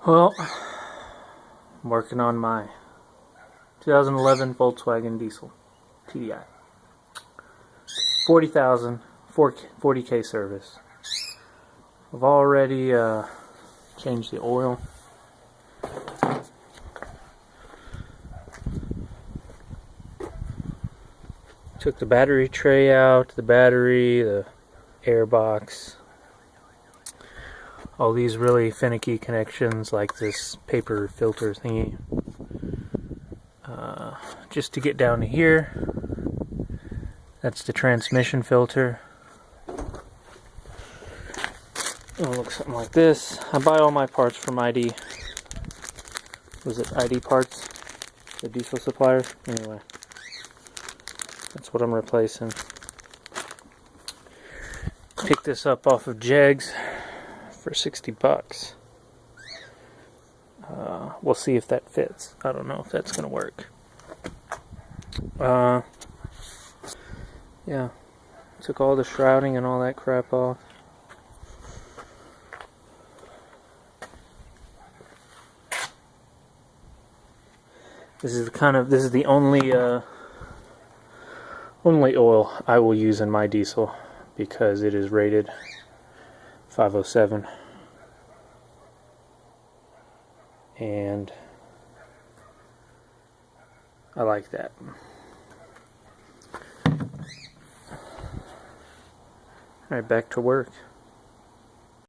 Well, I'm working on my 2011 Volkswagen diesel TDI. 40,000, 40K service. I've already changed the oil. Took the battery tray out, the battery, the air box. All these really finicky connections like this paper filter thingy. Just to get down to here. That's the transmission filter. It'll look something like this. I buy all my parts from ID. Was it ID Parts? The diesel supplier? Anyway. That's what I'm replacing. Pick this up off of Jegs for 60 bucks. We'll see if that fits. I don't know if that's gonna work. Yeah. Took all the shrouding and all that crap off. This is the only oil I will use in my diesel because it is rated 507, and I like that. Alright, back to work.